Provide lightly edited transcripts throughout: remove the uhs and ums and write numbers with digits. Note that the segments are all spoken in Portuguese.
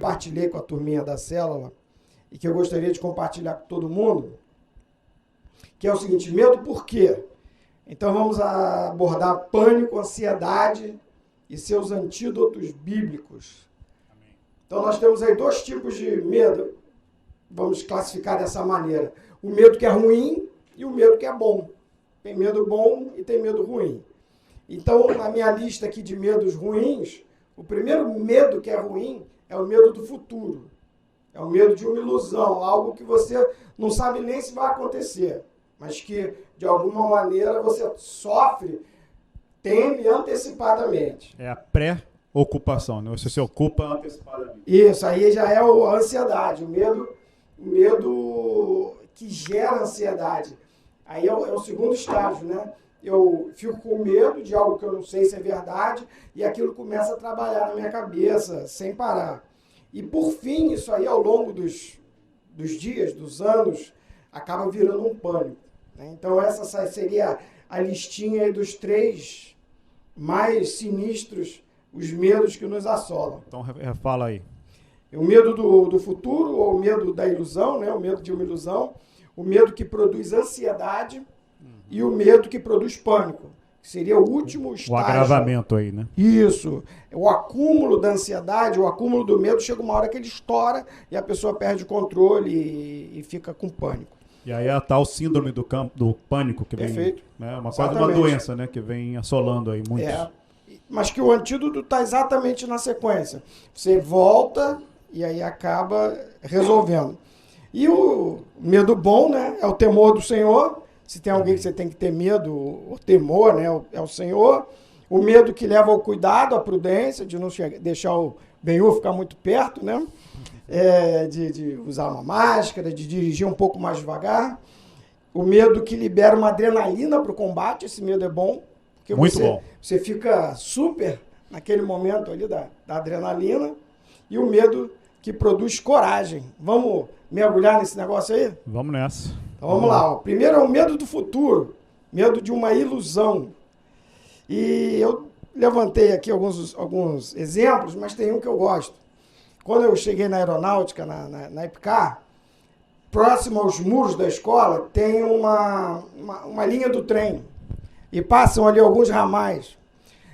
compartilhei com a turminha da célula e que eu gostaria de compartilhar com todo mundo, que é o seguinte: medo por quê? Então vamos abordar pânico, ansiedade e seus antídotos bíblicos. Então nós temos aí 2 tipos de medo, vamos classificar dessa maneira. O medo que é ruim e o medo que é bom. Tem medo bom e tem medo ruim. Então, na minha lista aqui de medos ruins, o primeiro medo que é ruim é o medo do futuro. É o medo de uma ilusão, algo que você não sabe nem se vai acontecer, mas que, de alguma maneira, você sofre, teme antecipadamente. É a pré-ocupação, né? Você se ocupa antecipadamente. Isso, aí já é a ansiedade, o medo que gera ansiedade. Aí é o segundo estágio, né? Eu fico com medo de algo que eu não sei se é verdade e aquilo começa a trabalhar na minha cabeça sem parar. E, por fim, isso aí, ao longo dos dias, dos anos, acaba virando um pânico, né? Então, essa seria a listinha aí dos 3 mais sinistros, os medos que nos assolam. Então, fala aí. O medo do futuro, ou o medo da ilusão, né? O medo de uma ilusão, o medo que produz ansiedade e o medo que produz pânico, que seria o último estágio. O agravamento aí, né? Isso. O acúmulo da ansiedade, o acúmulo do medo, chega uma hora que ele estoura e a pessoa perde o controle e fica com pânico. E aí é a tal síndrome do pânico que vem... Perfeito. Né, uma quase uma doença, né? Que vem assolando aí muitos. Mas que o antídoto está exatamente na sequência. Você volta e aí acaba resolvendo. E o medo bom, né? É o temor do Senhor. Se tem alguém que você tem que ter medo, o temor, né? É o Senhor. O medo que leva ao cuidado, à prudência, de não deixar o Benhur ficar muito perto, né? De usar uma máscara, de dirigir um pouco mais devagar. O medo que libera uma adrenalina para o combate, esse medo é bom. Porque muito bom. Você fica super naquele momento ali da adrenalina. E o medo que produz coragem. Vamos mergulhar nesse negócio aí? Vamos nessa. Então vamos lá. Ó. Primeiro é o medo do futuro, medo de uma ilusão. E eu levantei aqui alguns exemplos, mas tem um que eu gosto. Quando eu cheguei na aeronáutica, na EPCAR, próximo aos muros da escola, tem uma linha do trem. E passam ali alguns ramais.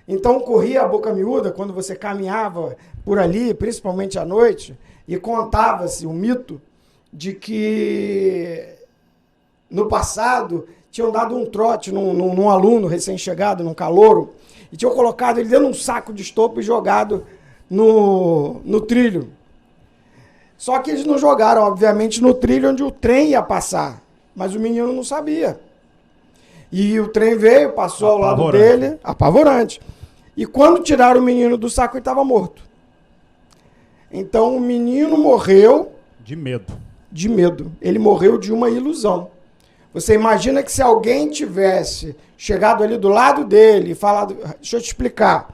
Então corria a boca miúda quando você caminhava por ali, principalmente à noite, e contava-se o mito de que no passado tinham dado um trote num aluno recém-chegado, num calouro, e tinham colocado ele dentro de um saco de estopa e jogado no trilho. Só que eles não jogaram, obviamente, no trilho onde o trem ia passar. Mas o menino não sabia. E o trem veio, passou ao lado dele, apavorante. E quando tiraram o menino do saco, ele estava morto. Então o menino morreu... De medo. De medo. Ele morreu de uma ilusão. Você imagina que se alguém tivesse chegado ali do lado dele e falado... Deixa eu te explicar.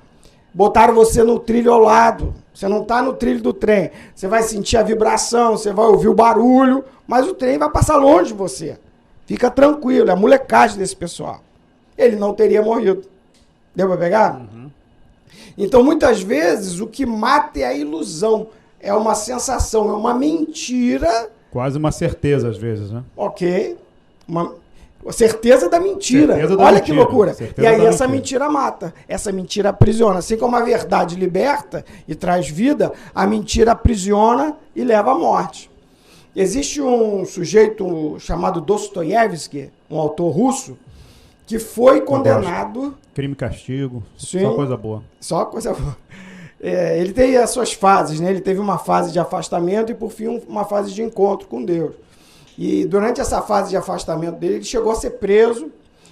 Botaram você no trilho ao lado. Você não está no trilho do trem. Você vai sentir a vibração, você vai ouvir o barulho, mas o trem vai passar longe de você. Fica tranquilo, é a molecagem desse pessoal. Ele não teria morrido. Deu para pegar? Uhum. Então, muitas vezes, o que mata é a ilusão. É uma sensação, é uma mentira. Quase uma certeza, às vezes, né? Ok. Uma certeza da mentira. Certeza da Olha mentira. que loucura. Certeza e aí da essa mentira mata. Essa mentira aprisiona. Assim como a verdade liberta e traz vida, a mentira aprisiona e leva à morte. Existe um sujeito chamado Dostoiévski, um autor russo, que foi condenado... Crime e Castigo, Sim, só coisa boa. Só coisa boa. Ele tem as suas fases, né? Ele teve uma fase de afastamento e, por fim, uma fase de encontro com Deus. E durante essa fase de afastamento dele, ele chegou a ser preso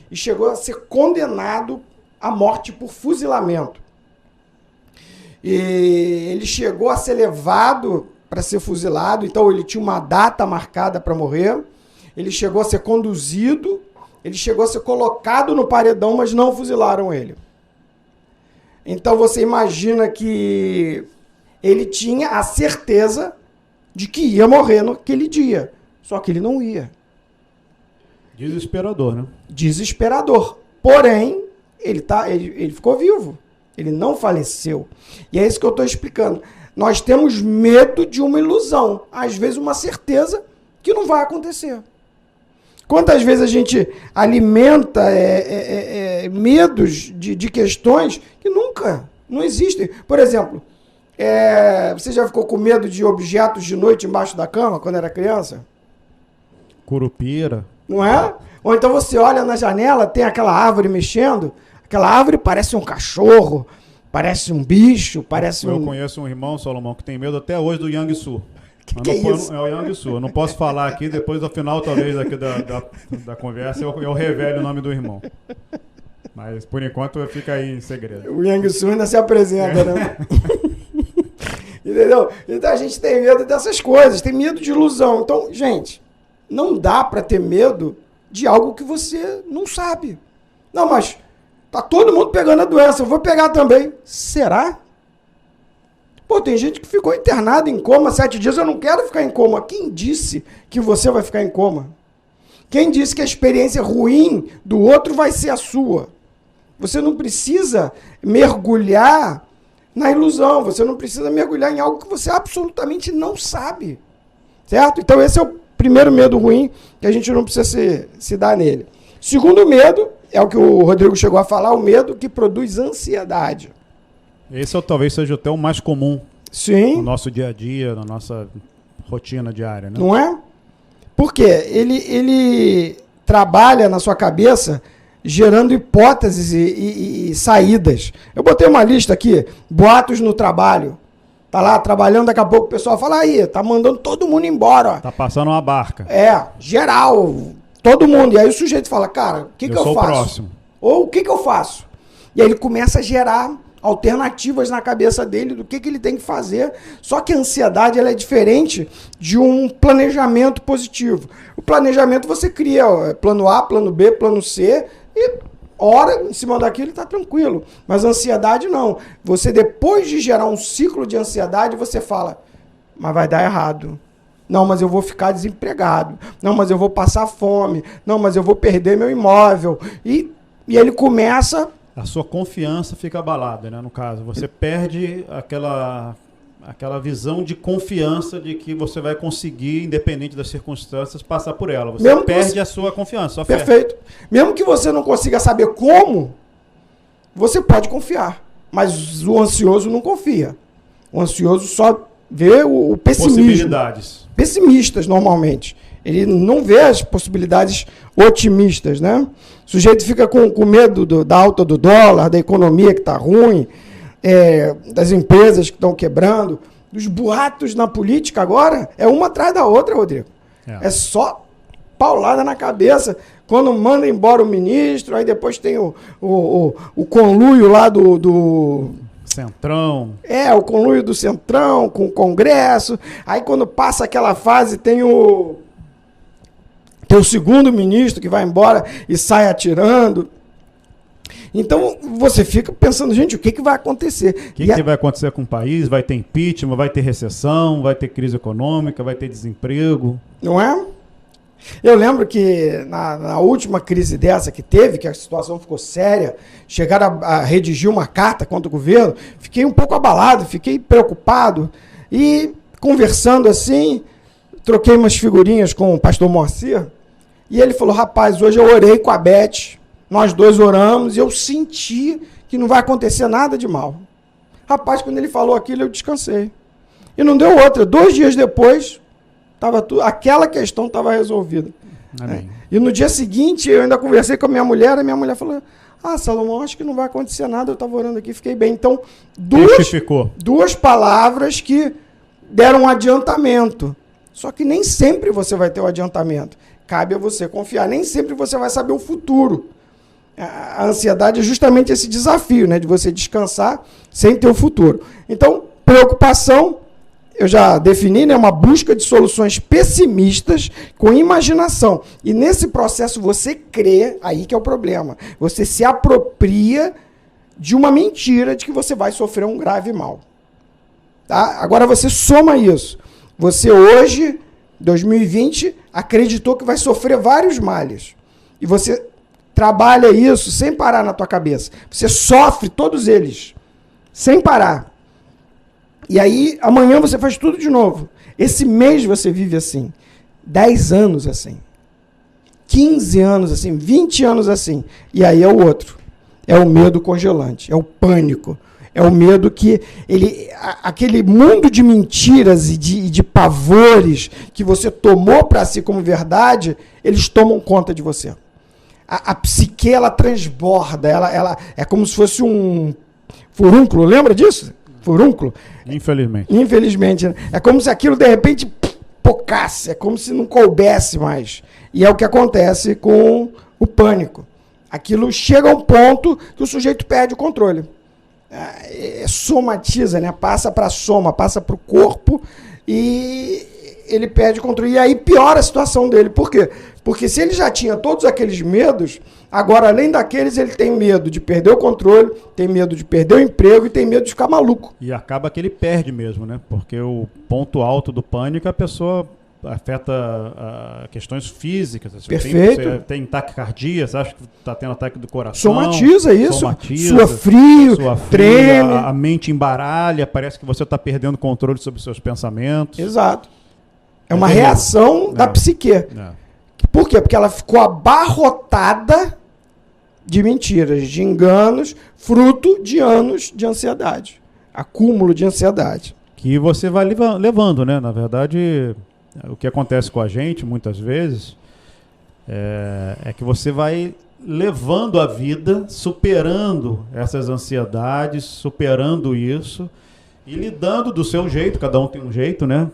e chegou a ser condenado à morte por fuzilamento. E ele chegou a ser levado para ser fuzilado, então ele tinha uma data marcada para morrer. Ele chegou a ser conduzido, ele chegou a ser colocado no paredão, mas não fuzilaram ele. Então você imagina que ele tinha a certeza de que ia morrer naquele dia. Só que ele não ia. Desesperador, né? Desesperador. Porém, ele ficou vivo. Ele não faleceu. E é isso que eu estou explicando. Nós temos medo de uma ilusão, às vezes uma certeza que não vai acontecer. Quantas vezes a gente alimenta medos de questões que nunca, não existem. Por exemplo, você já ficou com medo de objetos de noite embaixo da cama quando era criança? Curupira. Não é? Ou então você olha na janela, tem aquela árvore mexendo, aquela árvore parece um cachorro, parece um bicho, parece Eu conheço um irmão, Salomão, que tem medo até hoje do Yang-Su. Que é isso? É o Yang-Su. Eu não posso falar aqui, depois do final, talvez, aqui da conversa, eu revele o nome do irmão. Mas, por enquanto, fica aí em segredo. O Yang-Su ainda se apresenta, né? Entendeu? Então a gente tem medo dessas coisas, tem medo de ilusão. Então, gente, não dá para ter medo de algo que você não sabe. Não, mas tá todo mundo pegando a doença, eu vou pegar também. Será? Pô, tem gente que ficou internada em coma 7 dias, eu não quero ficar em coma. Quem disse que você vai ficar em coma? Quem disse que a experiência ruim do outro vai ser a sua? Você não precisa mergulhar na ilusão, você não precisa mergulhar em algo que você absolutamente não sabe. Certo? Então esse é o primeiro medo ruim que a gente não precisa se dar nele. Segundo medo, é o que o Rodrigo chegou a falar, o medo que produz ansiedade. Esse talvez seja até o mais comum. Sim. No nosso dia a dia, na nossa rotina diária, né? Não é? Porque ele trabalha na sua cabeça gerando hipóteses e saídas. Eu botei uma lista aqui, boatos no trabalho. Tá lá trabalhando, daqui a pouco o pessoal fala, aí, tá mandando todo mundo embora. Ó. Tá passando uma barca. Geral, todo mundo. E aí o sujeito fala, cara, o que eu faço? Eu sou o próximo. Ou o que eu faço? E aí ele começa a gerar alternativas na cabeça dele do que ele tem que fazer. Só que a ansiedade ela é diferente de um planejamento positivo. O planejamento você cria plano A, plano B, plano C e ora em cima daquilo está tranquilo. Mas a ansiedade não. Você depois de gerar um ciclo de ansiedade, você fala, mas vai dar errado. Não, mas eu vou ficar desempregado. Não, mas eu vou passar fome. Não, mas eu vou perder meu imóvel. E ele começa... A sua confiança fica abalada, né? No caso, você perde aquela visão de confiança de que você vai conseguir, independente das circunstâncias, passar por ela. Você perde a sua confiança, sua fé. Perfeito. Mesmo que você não consiga saber como, você pode confiar. Mas o ansioso não confia. O ansioso só vê o pessimismo. Possibilidades. Pessimistas, normalmente. Ele não vê as possibilidades otimistas, né? O sujeito fica com medo da alta do dólar, da economia que está ruim, das empresas que estão quebrando, dos boatos na política agora, é uma atrás da outra, Rodrigo. É só paulada na cabeça. Quando manda embora o ministro, aí depois tem o conluio lá do Centrão. O conluio do Centrão com o Congresso. Aí quando passa aquela fase, tem o segundo ministro que vai embora e sai atirando. Então, você fica pensando, gente, o que vai acontecer? O que vai acontecer com o país? Vai ter impeachment, vai ter recessão, vai ter crise econômica, vai ter desemprego. Não é? Eu lembro que na última crise dessa que teve, que a situação ficou séria, chegaram a redigir uma carta contra o governo, fiquei um pouco abalado, fiquei preocupado. E conversando assim, troquei umas figurinhas com o pastor Moacir, e ele falou, rapaz, hoje eu orei com a Beth, nós dois oramos, e eu senti que não vai acontecer nada de mal. Rapaz, quando ele falou aquilo, eu descansei. E não deu outra. 2 dias depois, aquela questão estava resolvida. Amém. E no dia seguinte, eu ainda conversei com a minha mulher falou, Salomão, acho que não vai acontecer nada, eu estava orando aqui, fiquei bem. Então, duas palavras que deram um adiantamento. Só que nem sempre você vai ter o adiantamento. Cabe a você confiar. Nem sempre você vai saber o futuro. A ansiedade é justamente esse desafio, né, de você descansar sem ter o futuro. Então, preocupação, eu já defini, né, uma busca de soluções pessimistas com imaginação. E nesse processo você crê, aí que é o problema. Você se apropria de uma mentira de que você vai sofrer um grave mal. Tá? Agora você soma isso. Você hoje, 2020, acreditou que vai sofrer vários males. E você trabalha isso sem parar na tua cabeça. Você sofre todos eles, sem parar. E aí, amanhã você faz tudo de novo. Esse mês você vive assim. 10 anos assim. 15 anos assim. 20 anos assim. E aí é o outro. É o medo congelante. É o pânico. É o medo que aquele mundo de mentiras e de pavores que você tomou para si como verdade, eles tomam conta de você. A psique, ela transborda. Ela é como se fosse um furúnculo. Lembra disso? Furúnculo? Infelizmente. Infelizmente. Né? É como se aquilo, de repente, pocasse. É como se não coubesse mais. E é o que acontece com o pânico. Aquilo chega a um ponto que o sujeito perde o controle. Somatiza, né? Passa para a soma, passa para o corpo e ele perde o controle. E aí piora a situação dele. Por quê? Porque se ele já tinha todos aqueles medos, agora, além daqueles, ele tem medo de perder o controle, tem medo de perder o emprego e tem medo de ficar maluco. E acaba que ele perde mesmo, né? Porque o ponto alto do pânico, a pessoa afeta questões físicas. Perfeito. Você tem taquicardia, você acha que está tendo ataque do coração. Somatiza isso. Sua frio, treme. A mente embaralha, parece que você está perdendo o controle sobre os seus pensamentos. Exato. É uma reação da psique. Por quê? Porque ela ficou abarrotada de mentiras, de enganos, fruto de anos de ansiedade. Acúmulo de ansiedade. Que você vai levando, né? Na verdade, o que acontece com a gente, muitas vezes, é que você vai levando a vida, superando essas ansiedades, superando isso e lidando do seu jeito, cada um tem um jeito, né?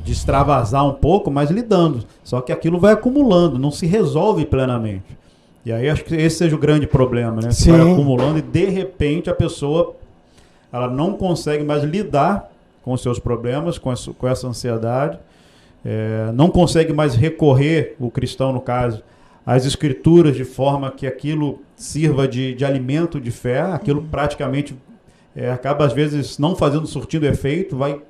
De extravasar um pouco, mas lidando. Só que aquilo vai acumulando, não se resolve plenamente. E aí acho que esse seja o grande problema, né? Você vai acumulando e de repente a pessoa ela não consegue mais lidar com os seus problemas, com essa ansiedade, não consegue mais recorrer, o cristão no caso, às escrituras de forma que aquilo sirva de alimento de fé, aquilo praticamente acaba às vezes não surtindo efeito, vai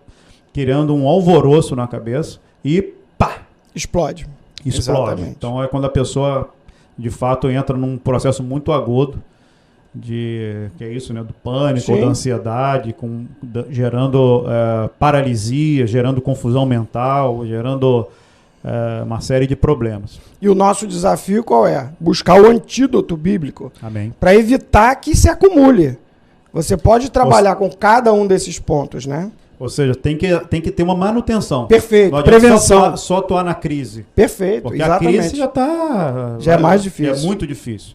criando um alvoroço na cabeça e pá! Explode. Explode. Então é quando a pessoa, de fato, entra num processo muito agudo que é isso, né? Do pânico, ou da ansiedade, gerando paralisia, gerando confusão mental, gerando uma série de problemas. E o nosso desafio qual é? Buscar o antídoto bíblico. Amém. Para evitar que se acumule. Você pode trabalhar com cada um desses pontos, né? Ou seja, tem que ter uma manutenção. Perfeito. Prevenção. Só atuar na crise. Perfeito, porque exatamente. A crise já é mais difícil. É muito difícil.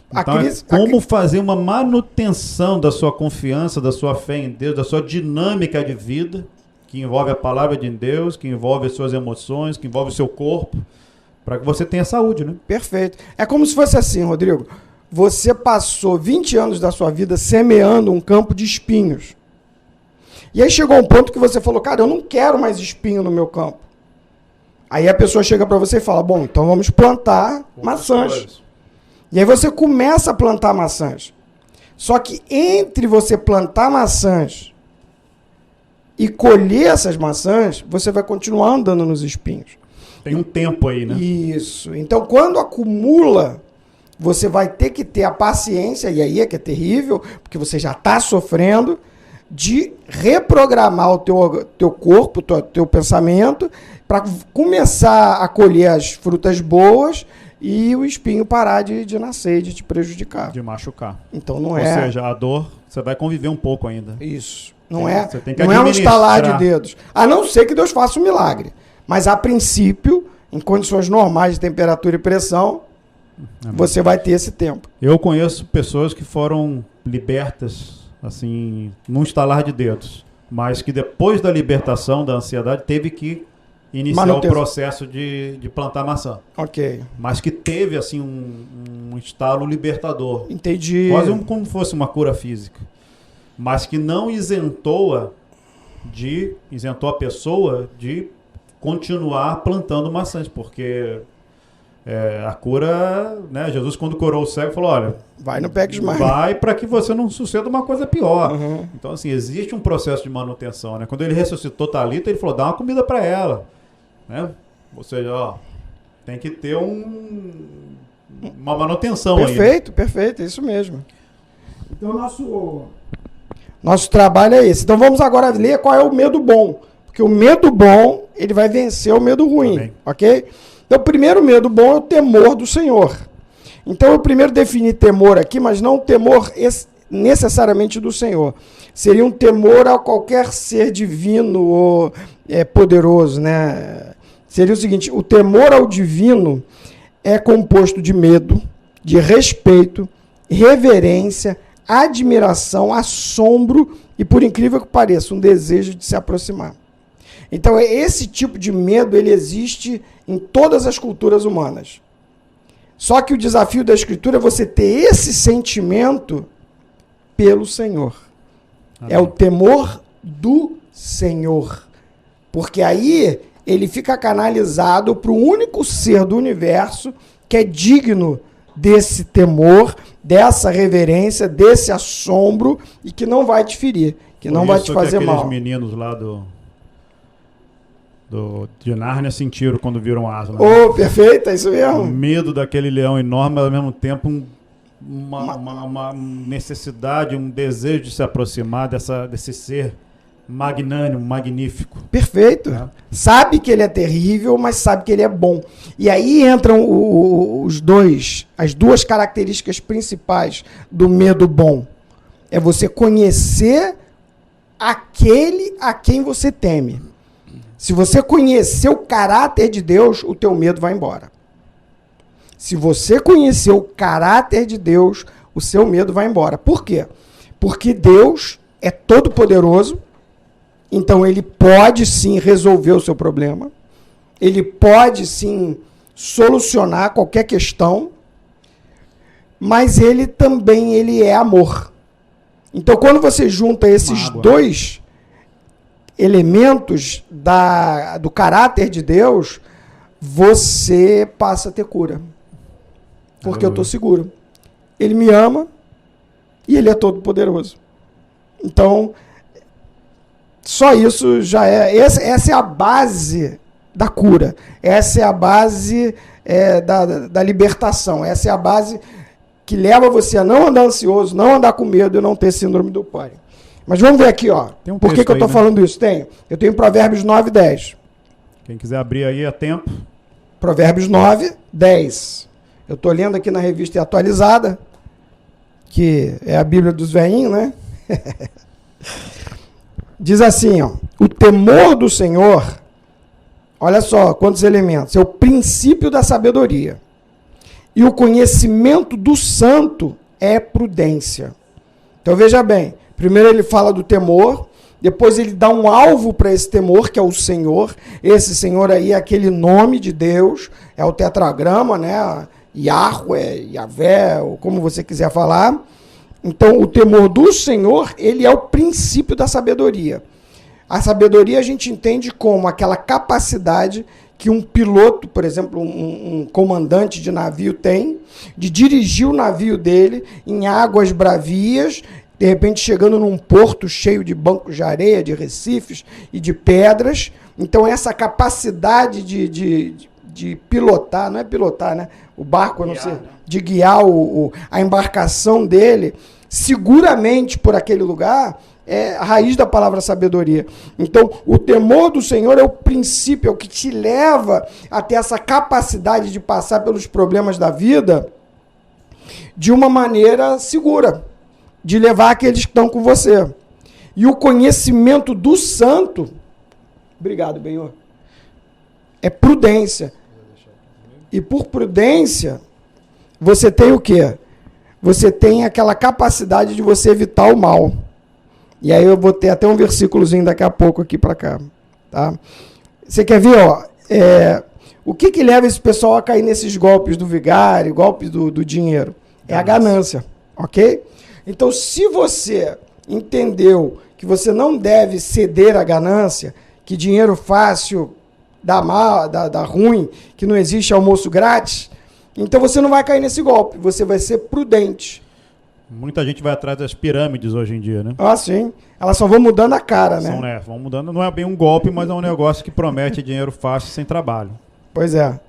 Então, fazer uma manutenção da sua confiança, da sua fé em Deus, da sua dinâmica de vida, que envolve a palavra de Deus, que envolve as suas emoções, que envolve o seu corpo, para que você tenha saúde, né? Perfeito. É como se fosse assim, Rodrigo. Você passou 20 anos da sua vida semeando um campo de espinhos. E aí chegou um ponto que você falou, cara, eu não quero mais espinho no meu campo. Aí a pessoa chega para você e fala, bom, então vamos plantar maçãs. E aí você começa a plantar maçãs. Só que entre você plantar maçãs e colher essas maçãs, você vai continuar andando nos espinhos. Tem um tempo aí, né? Isso. Então, quando acumula, você vai ter que ter a paciência, e aí é que é terrível, porque você já está sofrendo, de reprogramar o teu corpo, teu pensamento, para começar a colher as frutas boas e o espinho parar de nascer, de te prejudicar. De machucar. Então não Ou seja, a dor, você vai conviver um pouco ainda. Isso. Não é um administrar. estalar de dedos. A não ser que Deus faça um milagre. Mas a princípio, em condições normais de temperatura e pressão, você vai ter esse tempo. Eu conheço pessoas que foram libertas, assim, num estalar de dedos, mas que depois da libertação da ansiedade teve que iniciar o processo de plantar maçã. Ok. Mas que teve, assim, um estalo libertador. Entendi. Quase como fosse uma cura física. Mas que não isentou a pessoa de continuar plantando maçãs, porque a cura, né? Jesus, quando curou o cego, falou, olha, vai, não pegues mais. Vai para que você não suceda uma coisa pior. Uhum. Então, assim, existe um processo de manutenção, né? Quando ele ressuscitou Talita, ele falou, dá uma comida para ela, né? Ou seja, tem que ter uma manutenção. Perfeito, perfeito, é isso mesmo. Então, Nosso trabalho é esse. Então vamos agora ler qual é o medo bom. Porque o medo bom, ele vai vencer o medo ruim. Amém. Ok? Então o primeiro medo bom é o temor do Senhor. Então eu primeiro defini temor aqui, mas não temor necessariamente do Senhor. Seria um temor a qualquer ser divino ou poderoso, né? Seria o seguinte, o temor ao divino é composto de medo, de respeito, reverência, admiração, assombro e, por incrível que pareça, um desejo de se aproximar. Então, esse tipo de medo, ele existe em todas as culturas humanas. Só que o desafio da Escritura é você ter esse sentimento pelo Senhor. Amém. É o temor do Senhor. Porque aí ele fica canalizado para o único ser do universo que é digno desse temor, dessa reverência, desse assombro e que não vai te ferir, que não vai te fazer mal. Aqueles meninos lá de Nárnia sentiram quando viram Aslan. Oh, perfeito, é isso mesmo. O medo daquele leão enorme, mas ao mesmo tempo uma necessidade, um desejo de se aproximar desse ser magnânimo, magnífico. Perfeito. É. Sabe que ele é terrível, mas sabe que ele é bom. E aí entram as duas características principais do medo bom. É você conhecer aquele a quem você teme. Se você conhecer o caráter de Deus, o teu medo vai embora. Se você conhecer o caráter de Deus, o seu medo vai embora. Por quê? Porque Deus é todo poderoso. Então, ele pode sim resolver o seu problema, ele pode sim solucionar qualquer questão, mas ele também é amor. Então, quando você junta esses dois elementos do caráter de Deus, você passa a ter cura. Porque eu estou seguro. Ele me ama e ele é todo poderoso. Então, só isso já é... Essa é a base da cura. Essa é a base da libertação. Essa é a base que leva você a não andar ansioso, não andar com medo e não ter síndrome do pânico. Mas vamos ver aqui, ó. Por que eu estou falando isso? Eu tenho Provérbios 9, 10. Quem quiser abrir aí a tempo. Provérbios 9, 10. Eu estou lendo aqui na revista atualizada, que é a Bíblia dos velhinhos, né? Diz assim, ó, o temor do Senhor, olha só quantos elementos, é o princípio da sabedoria. E o conhecimento do santo é prudência. Então veja bem, primeiro ele fala do temor, depois ele dá um alvo para esse temor, que é o Senhor. Esse Senhor aí é aquele nome de Deus, é o tetragrama, né? Yahweh, Yahvé, ou como você quiser falar. Então, o temor do Senhor, ele é o princípio da sabedoria. A sabedoria a gente entende como aquela capacidade que um piloto, por exemplo, um comandante de navio tem, de dirigir o navio dele em águas bravias, de repente chegando num porto cheio de bancos de areia, de recifes e de pedras. Então, essa capacidade de pilotar, não é pilotar, né? O barco, eu não sei, de guiar a embarcação dele seguramente por aquele lugar, é a raiz da palavra sabedoria. Então, o temor do Senhor é o princípio, é o que te leva a ter essa capacidade de passar pelos problemas da vida de uma maneira segura, de levar aqueles que estão com você. E o conhecimento do santo, obrigado, Benhor, é prudência. E por prudência, você tem o quê? Você tem aquela capacidade de você evitar o mal. E aí eu vou ter até um versículozinho daqui a pouco aqui para cá. Tá? Você quer ver, ó? O que leva esse pessoal a cair nesses golpes do vigário, golpes do dinheiro? É a ganância, ok? Então, se você entendeu que você não deve ceder à ganância, que dinheiro fácil dá mal, dá ruim, que não existe almoço grátis, então você não vai cair nesse golpe, você vai ser prudente. Muita gente vai atrás das pirâmides hoje em dia, né? Ah, sim. Elas só vão mudando a cara, né? Vão mudando, não é bem um golpe, mas é um negócio que promete dinheiro fácil sem trabalho. Pois é.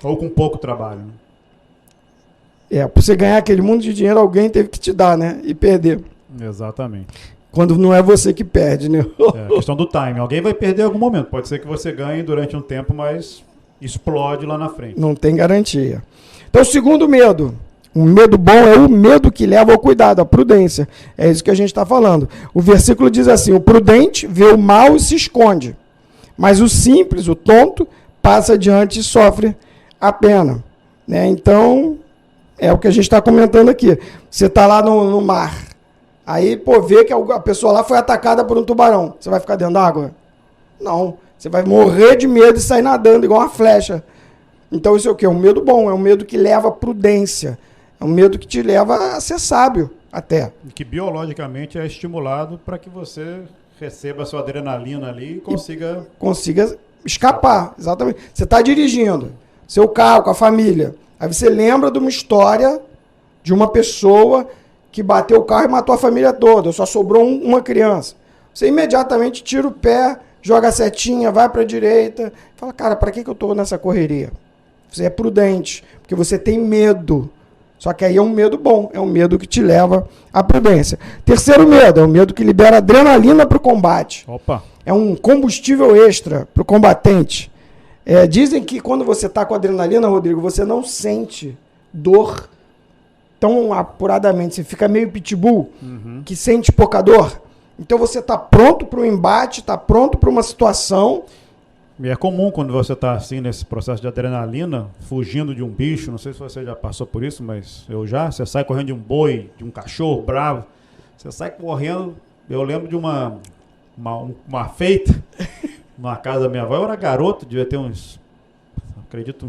Ou com pouco trabalho. Para você ganhar aquele mundo de dinheiro, alguém teve que te dar, né? E perder. Exatamente. Quando não é você que perde, né? É a questão do time. Alguém vai perder em algum momento. Pode ser que você ganhe durante um tempo, mas explode lá na frente. Não tem garantia. Então, o segundo medo. Um medo bom é o medo que leva ao cuidado, à prudência. É isso que a gente está falando. O versículo diz assim: o prudente vê o mal e se esconde, mas o simples, o tonto, passa adiante e sofre a pena. Né? Então, é o que a gente está comentando aqui. Você está lá no mar, aí vê que a pessoa lá foi atacada por um tubarão. Você vai ficar dentro d'água? Não. Você vai morrer de medo e sair nadando igual uma flecha. Então, isso é o quê? É um medo bom, é um medo que leva à prudência. É um medo que te leva a ser sábio, até. Que biologicamente é estimulado para que você receba a sua adrenalina ali e consiga escapar. Exatamente. Você está dirigindo seu carro com a família. Aí você lembra de uma história de uma pessoa que bateu o carro e matou a família toda. Só sobrou uma criança. Você imediatamente tira o pé, joga a setinha, vai para a direita. Fala, cara, para que eu estou nessa correria? Você é prudente, porque você tem medo. Só que aí é um medo bom, é um medo que te leva à prudência. Terceiro medo, é um medo que libera adrenalina para o combate. Opa. É um combustível extra para o combatente. Dizem que quando você está com adrenalina, Rodrigo, você não sente dor tão apuradamente. Você fica meio pitbull, que sente pouca dor. Então você está pronto para o embate, está pronto para uma situação. E é comum quando você está assim nesse processo de adrenalina, fugindo de um bicho, não sei se você já passou por isso, mas você sai correndo de um boi, de um cachorro bravo, você sai correndo. Eu lembro de uma feita na casa da minha avó. Eu era garoto, devia ter uns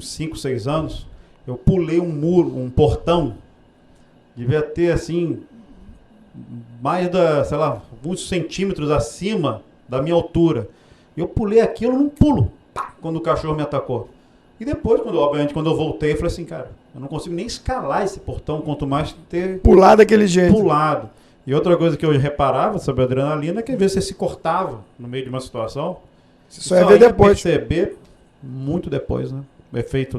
5, 6 anos. Eu pulei um muro, um portão, devia ter assim mais alguns centímetros acima da minha altura. Eu pulei aquilo num pulo, quando o cachorro me atacou. E depois, quando eu voltei, eu falei assim, cara, eu não consigo nem escalar esse portão, quanto mais ter pular daquele jeito. Pulado. E outra coisa que eu reparava sobre a adrenalina é que às vezes você se cortava no meio de uma situação. Você só ia ver depois. Perceber muito depois, né? O efeito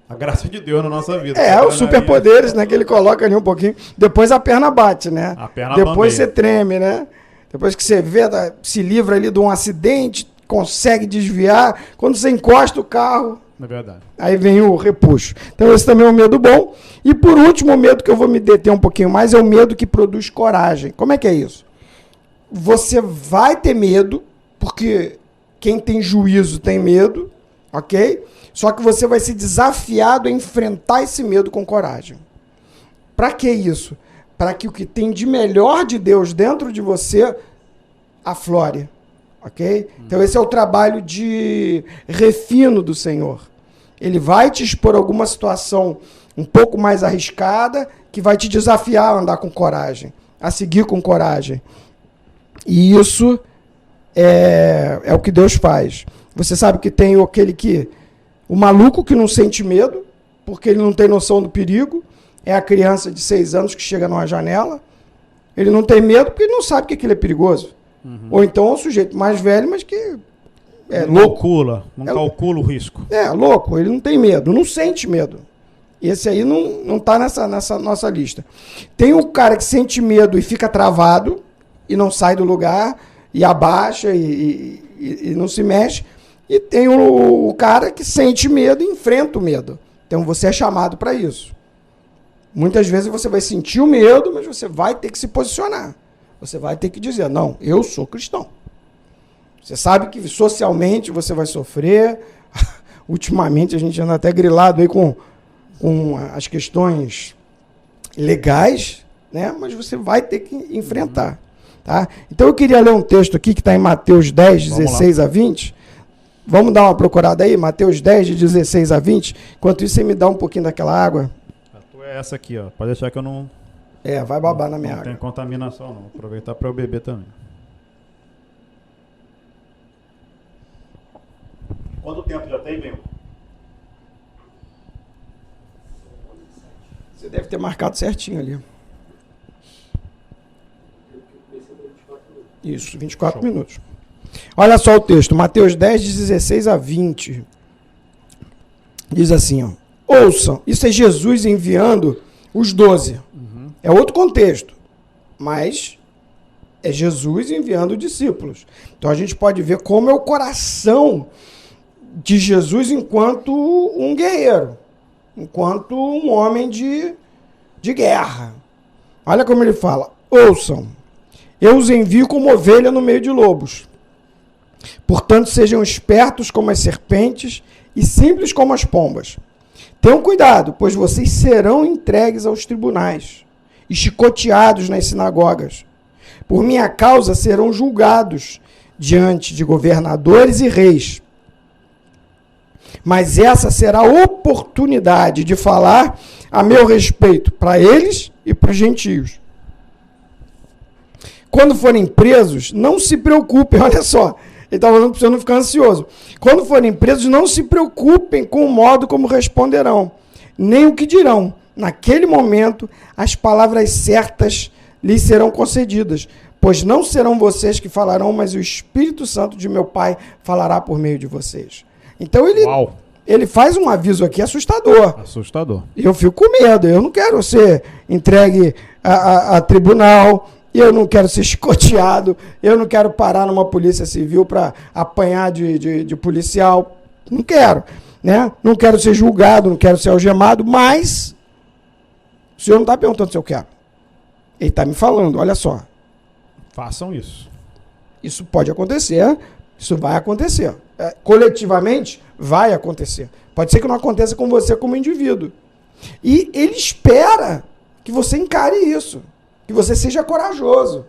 a graça de Deus na nossa vida. Os superpoderes, né? Que ele coloca ali um pouquinho. Depois a perna bate, né? A perna depois bambeia. Você treme, né? Depois que você vê, se livra ali de um acidente, consegue desviar. Quando você encosta o carro, é verdade. Aí vem o repuxo. Então esse também é um medo bom. E por último, o medo que eu vou me deter um pouquinho mais é o medo que produz coragem. Como é que é isso? Você vai ter medo, porque quem tem juízo tem medo, ok? Só que você vai ser desafiado a enfrentar esse medo com coragem. Para que isso? Para que o que tem de melhor de Deus dentro de você aflore. Ok? Então esse é o trabalho de refino do Senhor. Ele vai te expor alguma situação um pouco mais arriscada, que vai te desafiar a andar com coragem, a seguir com coragem. E isso é o que Deus faz. Você sabe que tem o maluco que não sente medo, porque ele não tem noção do perigo. É a criança de 6 anos que chega numa janela. Ele não tem medo porque ele não sabe que aquilo é perigoso. Ou então é um sujeito mais velho, mas que calcula o risco. Louco, ele não tem medo, não sente medo. Esse aí não está nessa nossa lista. Tem o cara que sente medo e fica travado, e não sai do lugar, e abaixa, e não se mexe. E tem o cara que sente medo e enfrenta o medo. Então você é chamado para isso. Muitas vezes você vai sentir o medo, mas você vai ter que se posicionar. Você vai ter que dizer, não, eu sou cristão. Você sabe que socialmente você vai sofrer. Ultimamente a gente anda até grilado aí com as questões legais, né? Mas você vai ter que enfrentar. Tá? Então eu queria ler um texto aqui que está em Mateus 10, 16 a 20. Vamos dar uma procurada aí, Mateus 10, de 16 a 20. Enquanto isso, você me dá um pouquinho daquela água. É essa aqui, ó. Pode deixar que eu não... vai babar na minha água. Não tem contaminação, não. Vou aproveitar para eu beber também. Quanto tempo já tem, Bem? Você deve ter marcado certinho ali. Isso, 24 minutos. Olha só o texto, Mateus 10, de 16 a 20. Diz assim, ó. Ouçam, isso é Jesus enviando os 12. É outro contexto, mas É Jesus enviando discípulos. Então a gente pode ver como é o coração de Jesus enquanto um guerreiro, enquanto um homem de guerra. Olha como ele fala: ouçam, eu os envio como ovelha no meio de lobos. Portanto, sejam espertos como as serpentes e simples como as pombas. Tenham cuidado, pois vocês serão entregues aos tribunais e chicoteados nas sinagogas. Por minha causa serão julgados diante de governadores e reis. Mas essa será a oportunidade de falar a meu respeito para eles e para os gentios. Quando forem presos, não se preocupem, olha só, ele está falando para você não ficar ansioso. Quando forem presos, não se preocupem com o modo como responderão, nem o que dirão. Naquele momento, as palavras certas lhes serão concedidas, pois não serão vocês que falarão, mas o Espírito Santo de meu Pai falará por meio de vocês. Então ele faz um aviso aqui assustador. Assustador. Eu fico com medo, eu não quero ser entregue a tribunal, eu não quero ser chicoteado, eu não quero parar numa polícia civil para apanhar de policial, não quero, né? Não quero ser julgado, não quero ser algemado, mas o senhor não está perguntando se eu quero. Ele está me falando, olha só. Façam isso. Isso pode acontecer, isso vai acontecer. Coletivamente, vai acontecer. Pode ser que não aconteça com você como indivíduo. E ele espera que você encare isso, que você seja corajoso.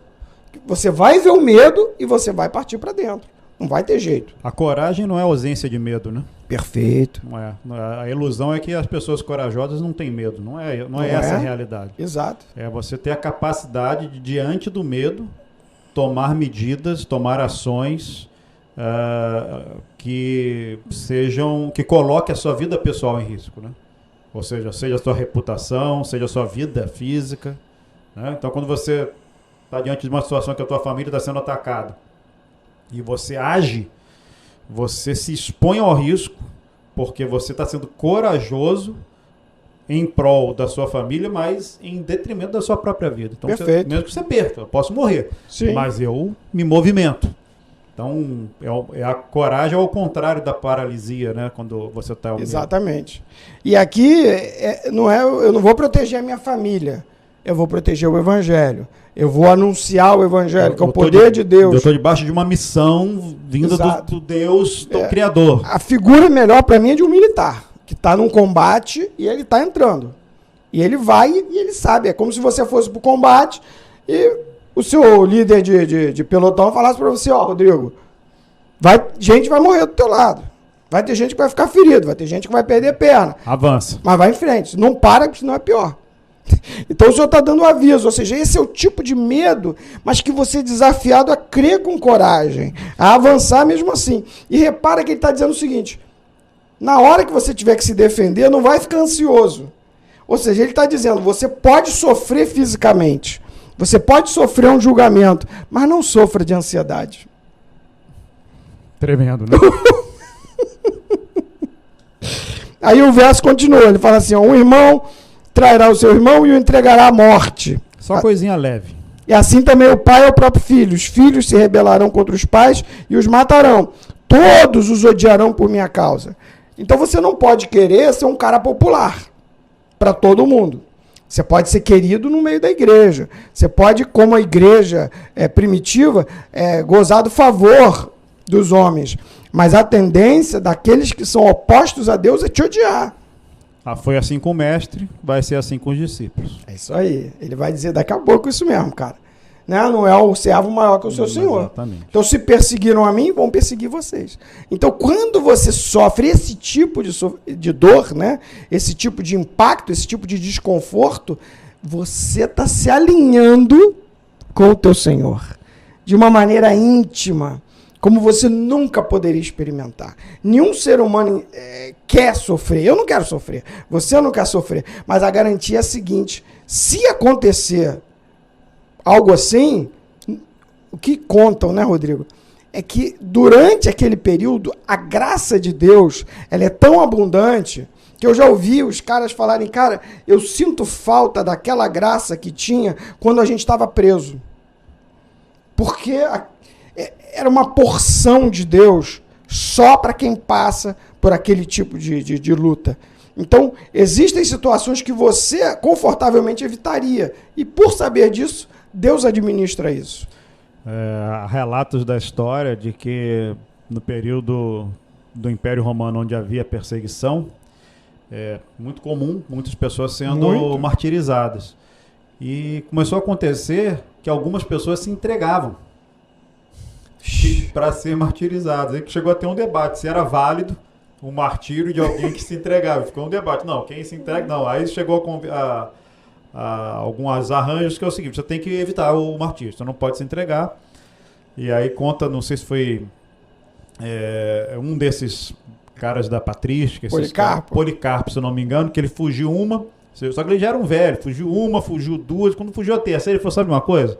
Que você vai ver o medo e você vai partir para dentro. Não vai ter jeito. A coragem não é ausência de medo, né? Perfeito. Não é. A ilusão é que as pessoas corajosas não têm medo. Não é essa a realidade. Exato. É você ter a capacidade de, diante do medo, tomar medidas, tomar ações que coloque a sua vida pessoal em risco, né? Ou seja a sua reputação, seja a sua vida física, né? Então, quando você está diante de uma situação que a tua família está sendo atacada e você age, você se expõe ao risco porque você está sendo corajoso em prol da sua família, mas em detrimento da sua própria vida. Então, mesmo que você perca, eu posso morrer, sim, mas eu me movimento. Então, a coragem ao contrário da paralisia, né? Quando você está... Exatamente. E aqui, eu não vou proteger a minha família, eu vou proteger o Evangelho. Eu vou anunciar o Evangelho, que é o poder de Deus. Eu estou debaixo de uma missão vinda do Deus, do Criador. A figura melhor para mim é de um militar, que está num combate e ele está entrando. E ele vai e ele sabe. É como se você fosse para o combate e o seu líder de pelotão falasse para você: ó, Rodrigo, gente vai morrer do teu lado. Vai ter gente que vai ficar ferido, vai ter gente que vai perder perna. Avança. Mas vai em frente. Não para, senão é pior. Então o senhor está dando um aviso, ou seja, esse é o tipo de medo, mas que você é desafiado a crer com coragem, a avançar mesmo assim. E repara que ele está dizendo o seguinte: na hora que você tiver que se defender, não vai ficar ansioso. Ou seja, ele está dizendo, você pode sofrer fisicamente, você pode sofrer um julgamento, mas não sofra de ansiedade. Tremendo, né? Aí o verso continua, ele fala assim: ó, um irmão trairá o seu irmão e o entregará à morte. Só coisinha leve. E assim também o pai ao próprio filho. Os filhos se rebelarão contra os pais e os matarão. Todos os odiarão por minha causa. Então você não pode querer ser um cara popular para todo mundo. Você pode ser querido no meio da igreja. Você pode, como a igreja primitiva, gozar do favor dos homens. Mas a tendência daqueles que são opostos a Deus é te odiar. Foi assim com o mestre, vai ser assim com os discípulos. É isso aí. Ele vai dizer daqui a pouco isso mesmo, cara. Não é o servo maior que o seu Senhor. Exatamente. Então, se perseguiram a mim, vão perseguir vocês. Então, quando você sofre esse tipo de dor, né? Esse tipo de impacto, esse tipo de desconforto, você está se alinhando com o teu Senhor. De uma maneira íntima, como você nunca poderia experimentar. Nenhum ser humano quer sofrer. Eu não quero sofrer. Você não quer sofrer. Mas a garantia é a seguinte: se acontecer algo assim, o que contam, né, Rodrigo? É que durante aquele período, a graça de Deus, ela é tão abundante, que eu já ouvi os caras falarem: cara, eu sinto falta daquela graça que tinha quando a gente estava preso. porque era uma porção de Deus só para quem passa por aquele tipo de luta. Então, existem situações que você confortavelmente evitaria. E por saber disso, Deus administra isso. Há relatos da história de que no período do Império Romano, onde havia perseguição, muito comum, muitas pessoas sendo martirizadas. E começou a acontecer que algumas pessoas se entregavam para ser martirizadas. Aí chegou a ter um debate se era válido o martírio de alguém que se entregava. Ficou um debate. Não, quem se entrega, não. Aí chegou a alguns arranjos que é o seguinte: você tem que evitar o martírio, você não pode se entregar. E aí conta, não sei se foi um desses caras da patrística, Policarpo, se eu não me engano, que ele fugiu uma, só que ele já era um velho, fugiu uma, fugiu duas, quando fugiu a terceira, ele falou: sabe uma coisa?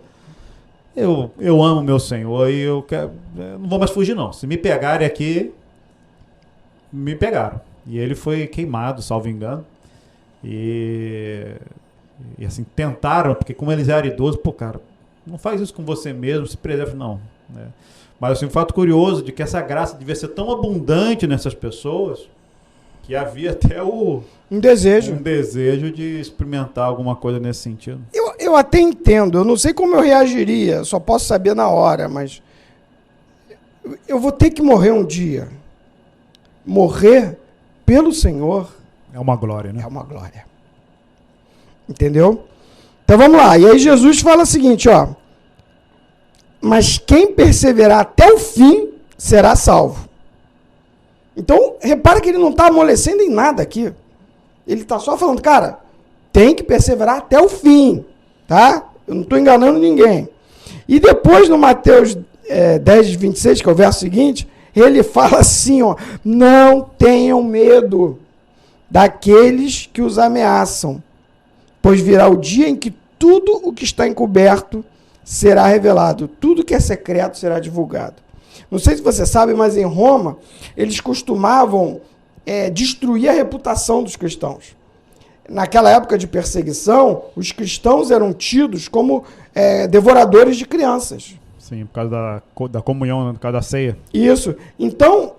Eu amo meu Senhor e eu não vou mais fugir não. Se me pegarem aqui, me pegaram. E ele foi queimado, salvo engano. E assim, tentaram, porque como eles eram idosos, cara, não faz isso com você mesmo, se preserve, não. Né? Mas assim, um fato curioso de que essa graça devia ser tão abundante nessas pessoas que havia até um desejo de experimentar alguma coisa nesse sentido. Eu até entendo, eu não sei como eu reagiria, só posso saber na hora, mas eu vou ter que morrer um dia. Morrer pelo Senhor é uma glória, né? É uma glória. Entendeu? Então vamos lá. E aí Jesus fala o seguinte, mas quem perseverar até o fim será salvo. Então, repara que ele não está amolecendo em nada aqui. Ele está só falando, cara, tem que perseverar até o fim, tá? Eu não estou enganando ninguém. E depois no Mateus 10:26, que é o verso seguinte, ele fala assim, não tenham medo daqueles que os ameaçam, pois virá o dia em que tudo o que está encoberto será revelado, tudo que é secreto será divulgado. Não sei se você sabe, mas em Roma, eles costumavam destruir a reputação dos cristãos. Naquela época de perseguição, os cristãos eram tidos como devoradores de crianças. Sim, por causa da comunhão, né? Por causa da ceia. Isso. Então,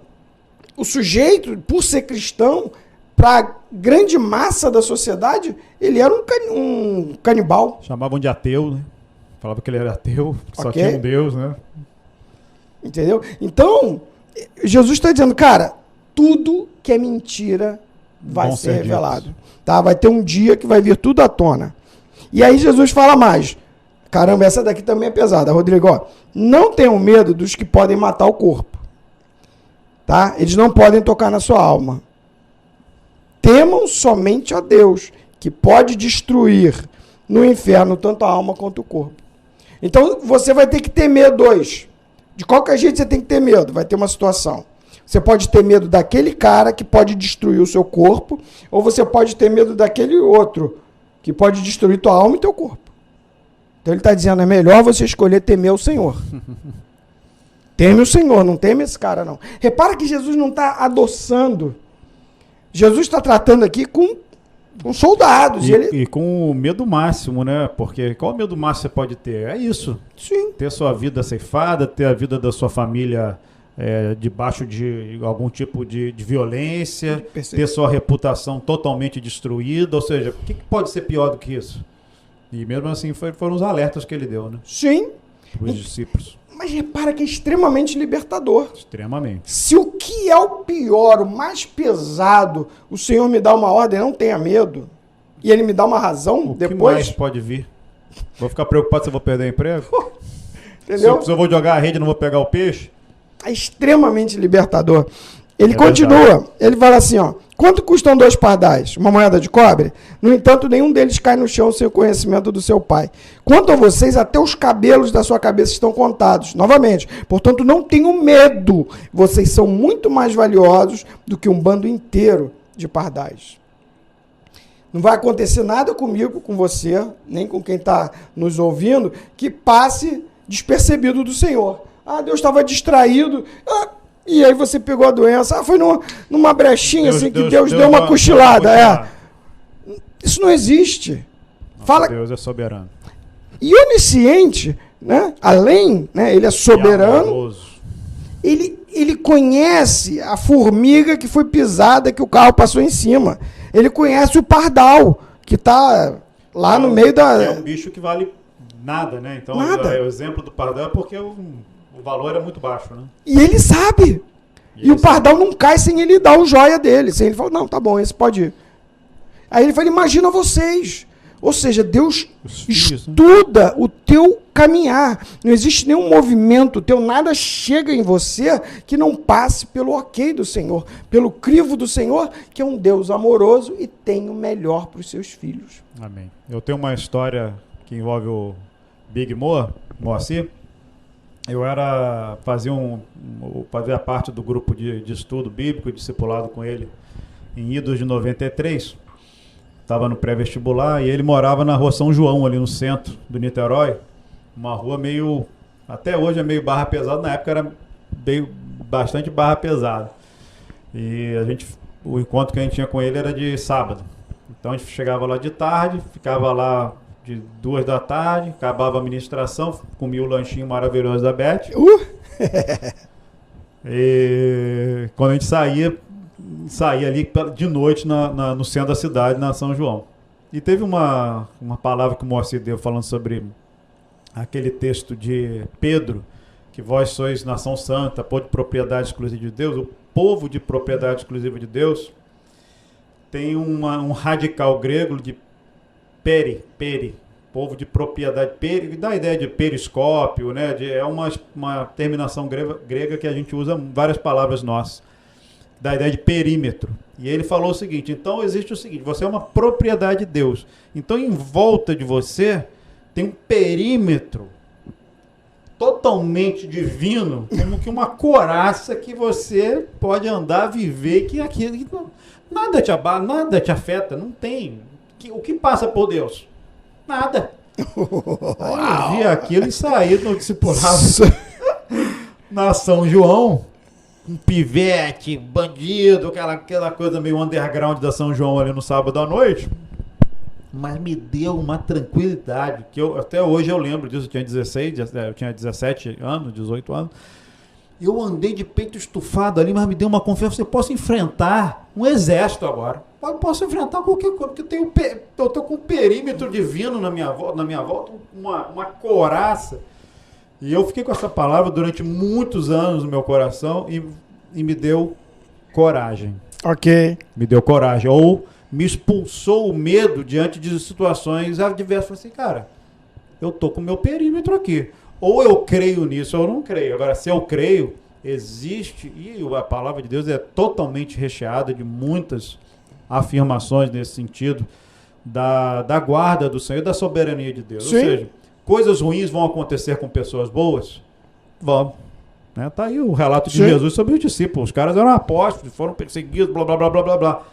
o sujeito, por ser cristão, para a grande massa da sociedade, ele era um canibal. Chamavam de ateu, né? Falava que ele era ateu, que só tinha um Deus, né? Entendeu? Então, Jesus está dizendo, cara, tudo que é mentira vai ser revelado. Tá? Vai ter um dia que vai vir tudo à tona. E aí Jesus fala mais. Caramba, essa daqui também é pesada, Rodrigo. Não tenham medo dos que podem matar o corpo. Tá? Eles não podem tocar na sua alma. Temam somente a Deus, que pode destruir no inferno tanto a alma quanto o corpo. Então, você vai ter que temer dois. De qualquer jeito, você tem que ter medo. Vai ter uma situação. Você pode ter medo daquele cara que pode destruir o seu corpo, ou você pode ter medo daquele outro que pode destruir tua alma e teu corpo. Então, ele está dizendo, é melhor você escolher temer o Senhor. Teme o Senhor, não teme esse cara, não. Repara que Jesus não está adoçando. Jesus está tratando aqui com soldados. E com o medo máximo, né? Porque qual medo máximo você pode ter? É isso. Sim. Ter sua vida ceifada, ter a vida da sua família debaixo de algum tipo de violência, ter sua reputação totalmente destruída. Ou seja, o que pode ser pior do que isso? E mesmo assim foram os alertas que ele deu, né? Sim. Para os discípulos. Mas repara que é extremamente libertador. Extremamente. Se o que é o pior, o mais pesado, o Senhor me dá uma ordem, não tenha medo, e Ele me dá uma razão depois... O que mais pode vir? Vou ficar preocupado se eu vou perder o emprego? Entendeu? Se eu vou jogar a rede e não vou pegar o peixe? É extremamente libertador. Ele continua, ele fala assim, quanto custam 2 pardais? Uma moeda de cobre? No entanto, nenhum deles cai no chão sem o conhecimento do seu pai. Quanto a vocês, até os cabelos da sua cabeça estão contados. Novamente, portanto, não tenham medo. Vocês são muito mais valiosos do que um bando inteiro de pardais. Não vai acontecer nada comigo, com você, nem com quem está nos ouvindo, que passe despercebido do Senhor. Deus estava distraído... E aí você pegou a doença. Foi numa brechinha assim que Deus deu uma cochilada. Isso não existe. Fala... Deus é soberano. E onisciente né? Além, né? Ele é soberano. Ele conhece a formiga que foi pisada, que o carro passou em cima. Ele conhece o pardal, que está lá no meio da... É um bicho que vale nada, né? Então, nada. O exemplo do pardal é porque o valor é muito baixo, né? E ele sabe. E o pardal não cai sem ele dar o joia dele. Sem ele falar, não, tá bom, esse pode ir. Aí ele fala, imagina vocês. Ou seja, Deus estuda o teu caminhar. Não existe nenhum movimento teu, nada chega em você que não passe pelo ok do Senhor, pelo crivo do Senhor, que é um Deus amoroso e tem o melhor para os seus filhos. Amém. Eu tenho uma história que envolve o Big Moacir. Eu fazia parte do grupo de estudo bíblico, discipulado com ele em idos de 93. Estava no pré-vestibular e ele morava na rua São João, ali no centro do Niterói. Uma rua meio... Até hoje é meio barra pesada, na época era bastante barra pesada. E o encontro que a gente tinha com ele era de sábado. Então a gente chegava lá de tarde, ficava lá de 2 da tarde, acabava a ministração, comia o lanchinho maravilhoso da Beth. E quando a gente saía ali de noite no centro da cidade, na São João. E teve uma palavra que o Moacir deu falando sobre aquele texto de Pedro, que vós sois nação santa, povo de propriedade exclusiva de Deus. O povo de propriedade exclusiva de Deus tem um radical grego de peri, povo de propriedade, dá a ideia de periscópio, né? É uma terminação grega que a gente usa várias palavras nossas, da ideia de perímetro. E ele falou o seguinte, então existe o seguinte, você é uma propriedade de Deus, então em volta de você tem um perímetro totalmente divino, como que uma couraça que você pode andar, viver, que aquilo nada te abala, nada te afeta, não tem. O que passa por Deus? Nada. Aí eu vi aquilo e saí no discipulado na São João, um pivete, bandido, aquela coisa meio underground da São João ali no sábado à noite. Mas me deu uma tranquilidade, que até hoje eu lembro disso, eu tinha 17 anos, 18 anos. Eu andei de peito estufado ali, mas me deu uma confiança. Eu posso enfrentar um exército agora. Eu posso enfrentar qualquer coisa, porque eu estou com um perímetro divino na minha volta, uma couraça. E eu fiquei com essa palavra durante muitos anos no meu coração e me deu coragem. Ok. Me deu coragem. Ou me expulsou o medo diante de situações adversas. Falei assim, cara, eu estou com o meu perímetro aqui. Ou eu creio nisso ou eu não creio. Agora, se eu creio, existe, e a palavra de Deus é totalmente recheada de muitas afirmações nesse sentido, da guarda do Senhor e da soberania de Deus. Sim. Ou seja, coisas ruins vão acontecer com pessoas boas? Vão. Né? Tá aí o relato de Jesus sobre os discípulos. Os caras eram apóstolos, foram perseguidos, blá, blá, blá, blá, blá, blá.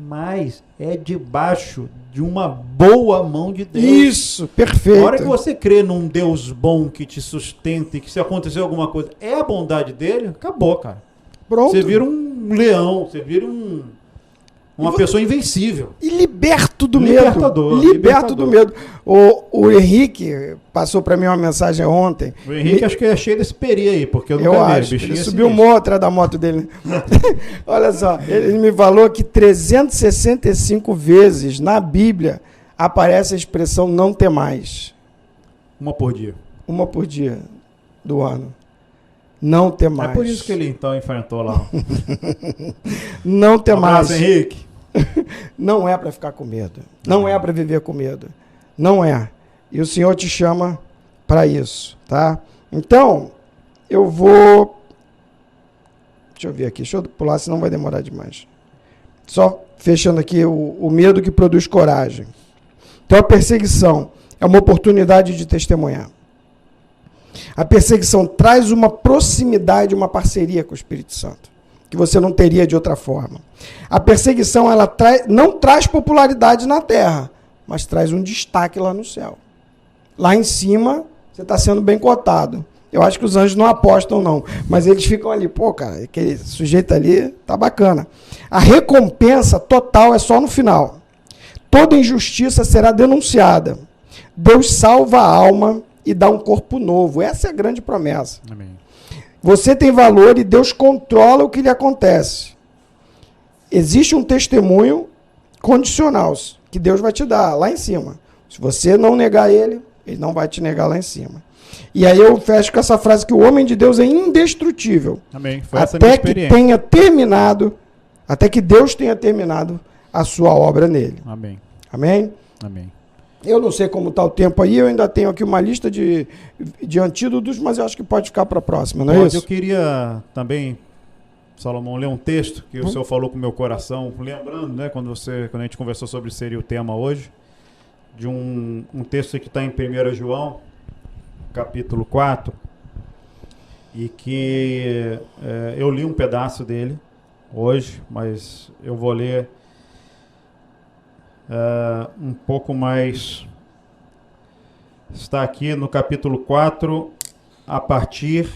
Mas é debaixo de uma boa mão de Deus. Isso, perfeito. Na hora que você crê num Deus bom que te sustenta e que se acontecer alguma coisa, é a bondade dele, acabou, cara. Pronto. Você vira um leão, você vira uma pessoa invencível. E liberto do Libertador, medo. Liberto do medo. O Henrique passou para mim uma mensagem ontem. O Henrique acho que é cheio desse peri aí, porque eu nunca vi. Ele subiu o morro atrás da moto dele. Olha só, ele me falou que 365 vezes na Bíblia aparece a expressão não temais. Uma por dia. Uma por dia do ano. Não temais. É por isso que ele então enfrentou lá. Não temais. Um abraço, Henrique. Não é para ficar com medo. Não é para viver com medo. Não é. E o Senhor te chama para isso, tá? Então, eu vou... Deixa eu ver aqui. Deixa eu pular, senão vai demorar demais. Só fechando aqui o medo que produz coragem. Então, a perseguição é uma oportunidade de testemunhar. A perseguição traz uma proximidade, uma parceria com o Espírito Santo, que você não teria de outra forma. A perseguição ela não traz popularidade na terra, mas traz um destaque lá no céu. Lá em cima, você está sendo bem cotado. Eu acho que os anjos não apostam, não. Mas eles ficam ali, pô, cara, aquele sujeito ali tá bacana. A recompensa total é só no final. Toda injustiça será denunciada. Deus salva a alma e dá um corpo novo. Essa é a grande promessa. Amém. Você tem valor e Deus controla o que lhe acontece. Existe um testemunho condicional que Deus vai te dar lá em cima. Se você não negar ele, ele não vai te negar lá em cima. E aí eu fecho com essa frase que o homem de Deus é indestrutível. Amém. Foi essa a minha experiência. Até que Deus tenha terminado a sua obra nele. Amém. Amém? Amém. Eu não sei como está o tempo aí, eu ainda tenho aqui uma lista de antídotos, mas eu acho que pode ficar para a próxima, não é isso? Eu queria também, Salomão, ler um texto que o senhor falou com o meu coração, lembrando, né, quando a gente conversou sobre seria o tema hoje, de um texto que está em 1 João, capítulo 4, e que eu li um pedaço dele hoje, mas eu vou ler um pouco mais. Está aqui no capítulo 4, a partir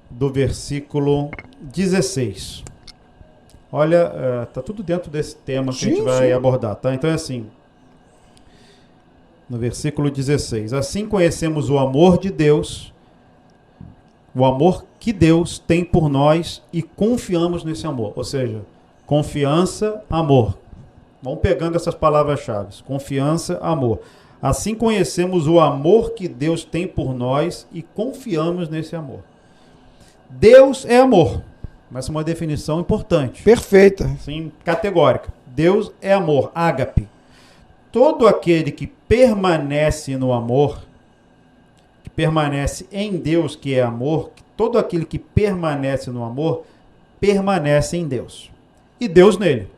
do versículo 16. Olha, está tudo dentro desse tema que a gente vai abordar, tá? Então é assim, no versículo 16: assim conhecemos o amor de Deus, o amor que Deus tem por nós e confiamos nesse amor. Ou seja, confiança, amor. Vamos pegando essas palavras-chave. Confiança, amor. Assim conhecemos o amor que Deus tem por nós e confiamos nesse amor. Deus é amor. Essa é uma definição importante. Perfeita. Sim, categórica. Deus é amor, ágape. Todo aquele que permanece no amor, que permanece em Deus, que é amor, todo aquele que permanece no amor, permanece em Deus. E Deus nele.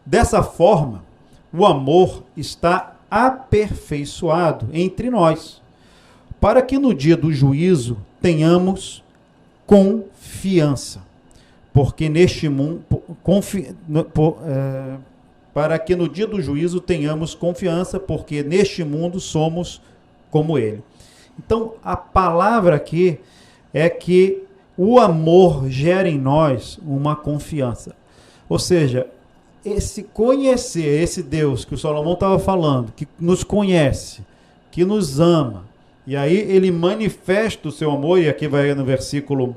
Dessa forma, o amor está aperfeiçoado entre nós, para que no dia do juízo tenhamos confiança. Porque neste mundo, para que no dia do juízo tenhamos confiança, porque neste mundo somos como ele. Então, a palavra aqui é que o amor gera em nós uma confiança. Ou seja, esse conhecer, esse Deus que o Salomão estava falando, que nos conhece, que nos ama, e aí ele manifesta o seu amor, e aqui vai no versículo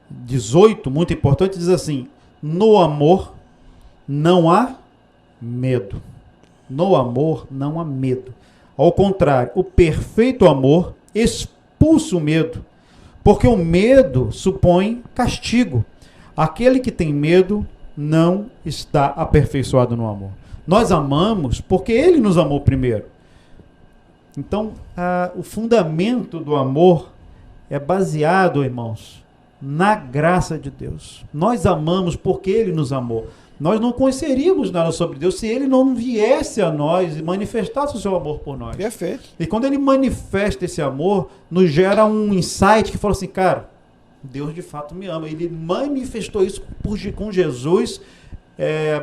18, muito importante, diz assim: no amor não há medo. No amor não há medo. Ao contrário, o perfeito amor expulsa o medo, porque o medo supõe castigo. Aquele que tem medo não está aperfeiçoado no amor. Nós amamos porque ele nos amou primeiro. Então, o fundamento do amor é baseado, irmãos, na graça de Deus. Nós amamos porque ele nos amou. Nós não conheceríamos nada sobre Deus se ele não viesse a nós e manifestasse o seu amor por nós. Perfeito. E quando ele manifesta esse amor, nos gera um insight que fala assim, cara, Deus de fato me ama. Ele manifestou isso com Jesus,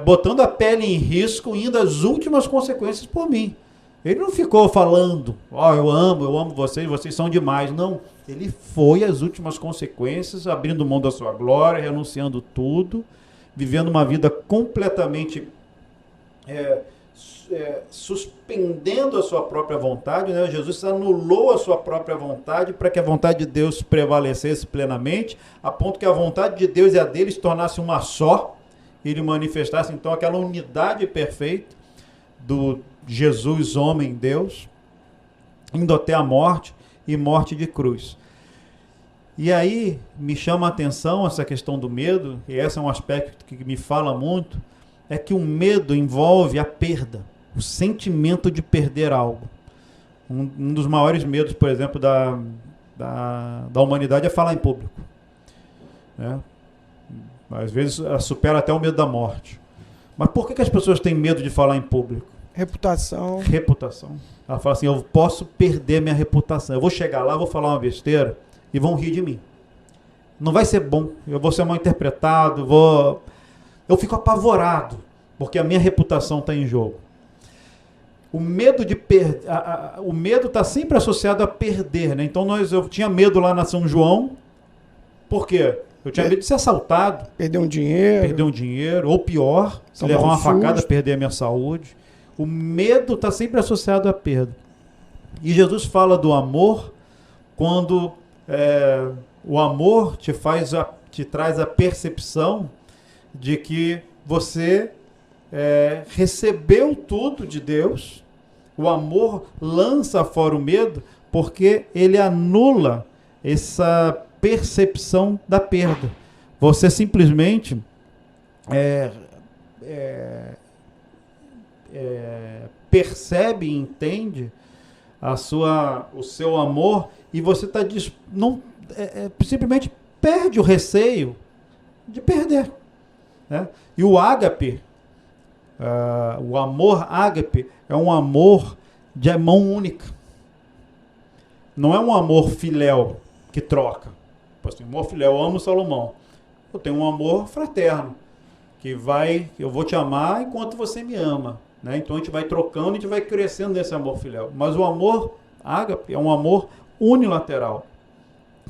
botando a pele em risco, indo às últimas consequências por mim. Ele não ficou falando, eu amo vocês são demais. Não, ele foi às últimas consequências, abrindo mão da sua glória, renunciando tudo, vivendo uma vida completamente suspendendo a sua própria vontade, né? Jesus anulou a sua própria vontade para que a vontade de Deus prevalecesse plenamente, a ponto que a vontade de Deus e a dele se tornasse uma só, e ele manifestasse então aquela unidade perfeita do Jesus, homem, Deus, indo até a morte e morte de cruz. E aí me chama a atenção essa questão do medo, e esse é um aspecto que me fala muito, é que o medo envolve a perda, o sentimento de perder algo. Um dos maiores medos, por exemplo, da humanidade é falar em público. Às vezes supera até o medo da morte. Mas por que as pessoas têm medo de falar em público? Reputação. Ela fala assim, eu posso perder minha reputação. Eu vou chegar lá, vou falar uma besteira e vão rir de mim. Não vai ser bom. Eu vou ser mal interpretado, eu fico apavorado, porque a minha reputação está em jogo. O medo de perder, o medo está sempre associado a perder, né? Então eu tinha medo lá na São João, por quê? Eu tinha medo de ser assaltado. Perder um dinheiro, ou pior, se levar uma facada, perder a minha saúde. O medo está sempre associado à perda. E Jesus fala do amor quando o amor te traz a percepção de que você recebeu tudo de Deus. O amor lança fora o medo porque ele anula essa percepção da perda. Você simplesmente percebe e entende o seu amor, e você simplesmente perde o receio de perder, né? E o ágape, o amor ágape, é um amor de mão única. Não é um amor filéu que troca. Assim, amor filéu, eu amo Salomão. Eu tenho um amor fraterno, eu vou te amar enquanto você me ama, né? Então a gente vai trocando, a gente vai crescendo nesse amor filéu. Mas o amor ágape é um amor unilateral,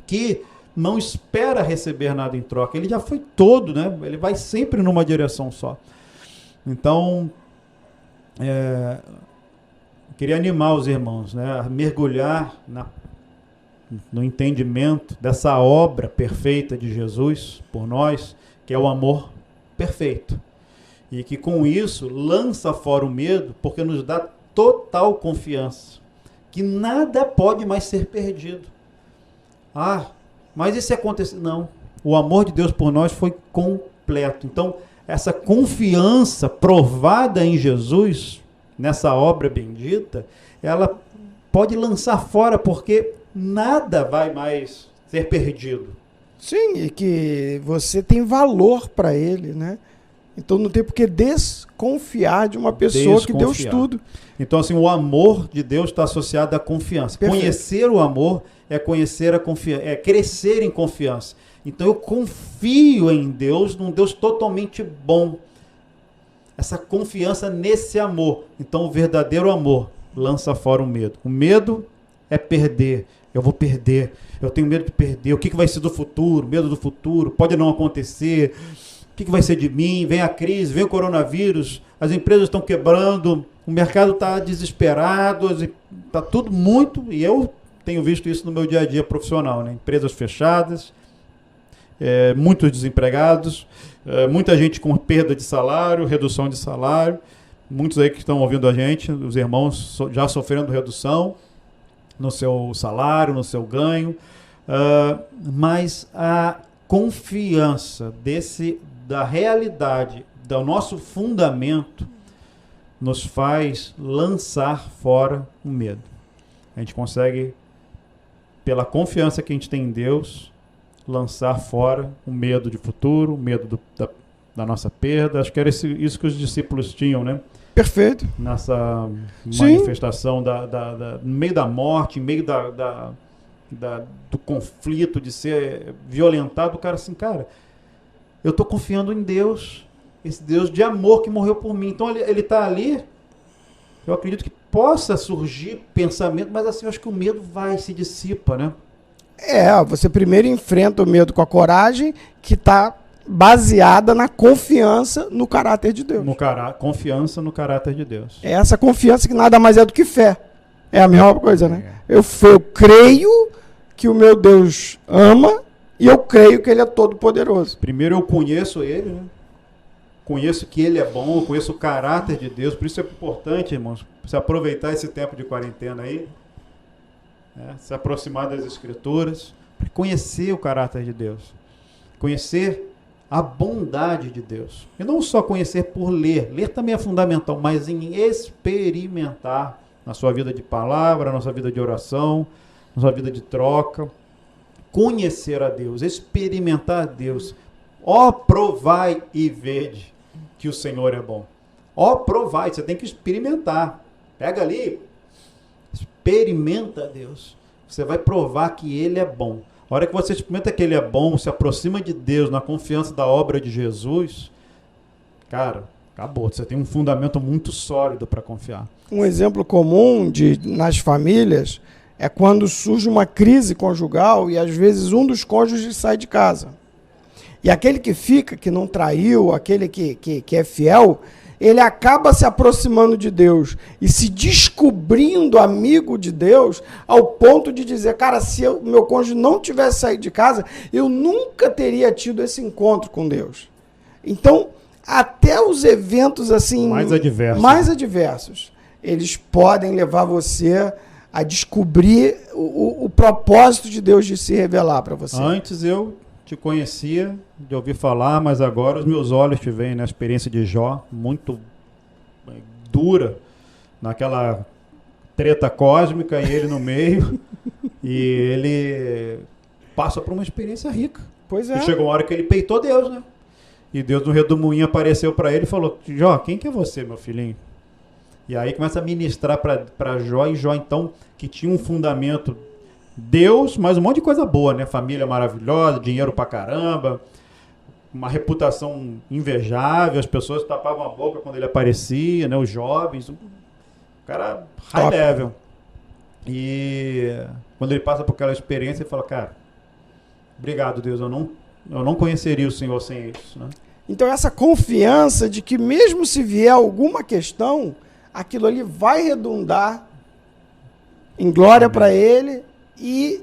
que não espera receber nada em troca. Ele já foi todo, né? Ele vai sempre numa direção só. Então, queria animar os irmãos, né, a mergulhar no entendimento dessa obra perfeita de Jesus por nós, que é o amor perfeito. E que com isso lança fora o medo, porque nos dá total confiança que nada pode mais ser perdido. Mas e se acontecer? Não. O amor de Deus por nós foi completo. Então, essa confiança provada em Jesus, nessa obra bendita, ela pode lançar fora, porque nada vai mais ser perdido. Sim, e que você tem valor para ele, né? Então não tem por que desconfiar de uma pessoa que deu tudo. Então, assim, o amor de Deus está associado à confiança. Perfeito. Conhecer o amor é conhecer a confiança, é crescer em confiança. Então eu confio em Deus, num Deus totalmente bom. Essa confiança nesse amor. Então o verdadeiro amor lança fora o medo. O medo é perder. Eu vou perder. Eu tenho medo de perder. O que vai ser do futuro? Medo do futuro. Pode não acontecer. O que vai ser de mim? Vem a crise, vem o coronavírus. As empresas estão quebrando. O mercado está desesperado. Está tudo muito... E eu tenho visto isso no meu dia a dia profissional, né? Empresas fechadas. Muitos desempregados. Muita gente com perda de salário, redução de salário. Muitos aí que estão ouvindo a gente, os irmãos já sofrendo redução no seu salário, no seu ganho. Mas a confiança da realidade, do nosso fundamento, nos faz lançar fora o medo. A gente consegue, pela confiança que a gente tem em Deus, lançar fora o medo de futuro, o medo da nossa perda. Acho que era isso que os discípulos tinham, né? Perfeito. Nessa manifestação no meio da morte, em meio do conflito, de ser violentado, o cara assim, cara, eu estou confiando em Deus, esse Deus de amor que morreu por mim. Então ele está ali, eu acredito que possa surgir pensamento, mas assim, eu acho que o medo se dissipa, né? Você primeiro enfrenta o medo com a coragem, que está baseada na confiança no caráter de Deus. Confiança no caráter de Deus. É essa confiança que nada mais é do que fé. É a mesma coisa, né? Eu creio que o meu Deus ama e eu creio que ele é todo poderoso. Primeiro eu conheço ele, né? Conheço que ele é bom, eu conheço o caráter de Deus. Por isso é importante, irmãos, você aproveitar esse tempo de quarentena aí, né? Se aproximar das Escrituras, para conhecer o caráter de Deus, conhecer a bondade de Deus. E não só conhecer por ler. Ler também é fundamental, mas em experimentar na sua vida de palavra, na sua vida de oração, na sua vida de troca. Conhecer a Deus, experimentar a Deus. Provai e vede que o Senhor é bom. Provai, você tem que experimentar. Pega ali, experimenta a Deus. Você vai provar que Ele é bom. A hora que você experimenta que Ele é bom, se aproxima de Deus na confiança da obra de Jesus, cara, acabou. Você tem um fundamento muito sólido para confiar. Um exemplo comum nas famílias é quando surge uma crise conjugal e às vezes um dos cônjuges sai de casa. E aquele que fica, que não traiu, aquele que é fiel, ele acaba se aproximando de Deus e se descobrindo amigo de Deus ao ponto de dizer, cara, se meu cônjuge não tivesse saído de casa, eu nunca teria tido esse encontro com Deus. Então, até os eventos assim mais adversos, eles podem levar você a descobrir o propósito de Deus de se revelar para você. Antes eu te conhecia de ouvir falar, mas agora os meus olhos te veem na experiência de Jó, muito dura, naquela treta cósmica e ele no meio, e ele passa por uma experiência rica. Pois é. E chegou uma hora que ele peitou Deus, né? E Deus no redemoinho apareceu para ele e falou, Jó, quem que é você, meu filhinho? E aí começa a ministrar para Jó, e Jó então, que tinha um fundamento Deus, mas um monte de coisa boa, né? Família maravilhosa, dinheiro pra caramba, uma reputação invejável, as pessoas tapavam a boca quando ele aparecia, né? Os jovens, um cara high level. E quando ele passa por aquela experiência, ele fala, cara, obrigado Deus, eu não conheceria o Senhor sem isso, né? Então essa confiança de que mesmo se vier alguma questão, aquilo ali vai redundar em glória para ele e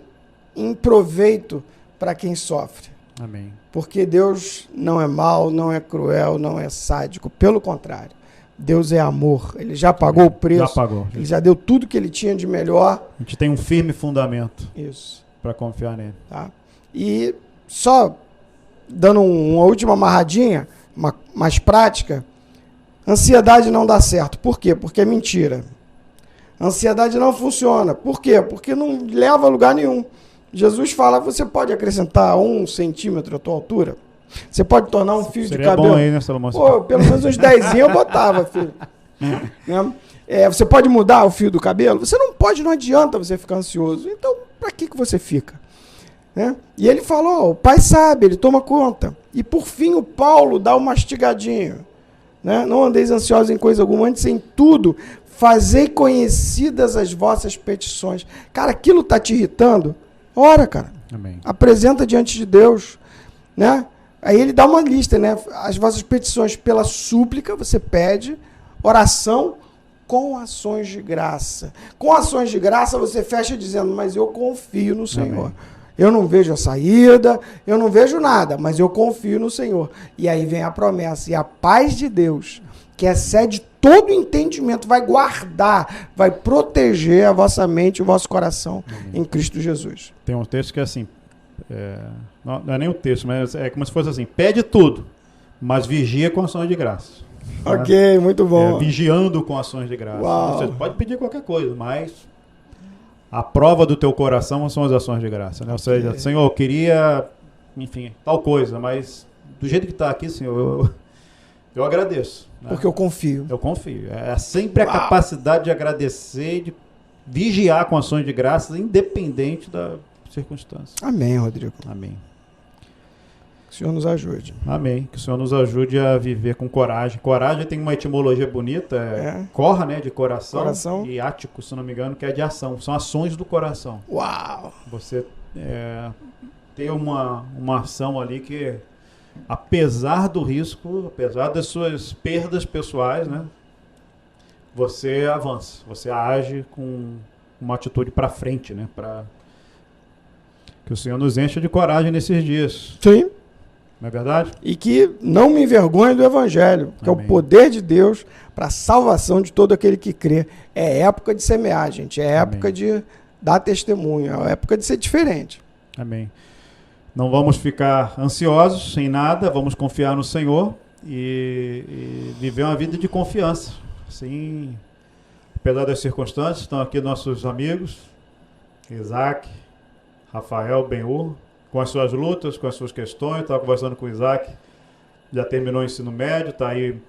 em proveito para quem sofre. Amém. Porque Deus não é mau, não é cruel, não é sádico. Pelo contrário, Deus é amor. Ele já pagou o preço. Já pagou. Ele já deu tudo que ele tinha de melhor. A gente tem um firme fundamento. Isso. Para confiar nele. Tá? E só dando uma última amarradinha, mais prática, ansiedade não dá certo. Por quê? Porque é mentira. Ansiedade não funciona. Por quê? Porque não leva a lugar nenhum. Jesus fala, você pode acrescentar 1 centímetro à tua altura? Você pode tornar um fio de cabelo? Bom aí, né, Salomão? Pô, pelo menos uns 10 eu botava, filho. Né? Você pode mudar o fio do cabelo? Você não pode, não adianta você ficar ansioso. Então, para que você fica? Né? E ele falou, o Pai sabe, ele toma conta. E por fim o Paulo dá um mastigadinho. Né? Não andeis ansiosos em coisa alguma, antes em tudo, fazei conhecidas as vossas petições. Cara, aquilo tá te irritando? Ora, cara. Amém. Apresenta diante de Deus. Né? Aí ele dá uma lista, né? As vossas petições pela súplica, você pede, oração com ações de graça. Com ações de graça você fecha dizendo, mas eu confio no Senhor. Amém. Eu não vejo a saída, eu não vejo nada, mas eu confio no Senhor. E aí vem a promessa, e a paz de Deus, que excede todo entendimento, vai guardar, vai proteger a vossa mente e o vosso coração em Cristo Jesus. Tem um texto que é assim, não é nem o texto, mas é como se fosse assim, pede tudo, mas vigia com ações de graça. Ok, né? Muito bom. Vigiando com ações de graça. Uau. Você pode pedir qualquer coisa, mas a prova do teu coração são as ações de graça. Né? Ou seja, Senhor, eu queria, enfim, tal coisa, mas do jeito que está aqui, Senhor, eu agradeço. Né? Porque eu confio. Eu confio. É sempre a capacidade de agradecer, de vigiar com ações de graça, independente da circunstância. Amém, Rodrigo. Amém. Que o Senhor nos ajude. Amém. Que o Senhor nos ajude a viver com coragem. Coragem tem uma etimologia bonita. Corra, né? De coração. E ático, se não me engano, que é de ação. São ações do coração. Uau! Você ter uma ação ali que, apesar do risco, apesar das suas perdas pessoais, né? Você avança. Você age com uma atitude para frente, né? Que o Senhor nos encha de coragem nesses dias. Sim. Não é verdade? E que não me envergonhe do Evangelho, que Amém. É o poder de Deus para a salvação de todo aquele que crê. É época de semear, gente. É época de dar testemunho. É época de ser diferente. Amém. Não vamos ficar ansiosos em nada, vamos confiar no Senhor e viver uma vida de confiança. Assim, apesar das circunstâncias, estão aqui nossos amigos, Isaac, Rafael, Ben-Hur, com as suas lutas, com as suas questões. Estava conversando com o Isaac, já terminou o ensino médio, está aí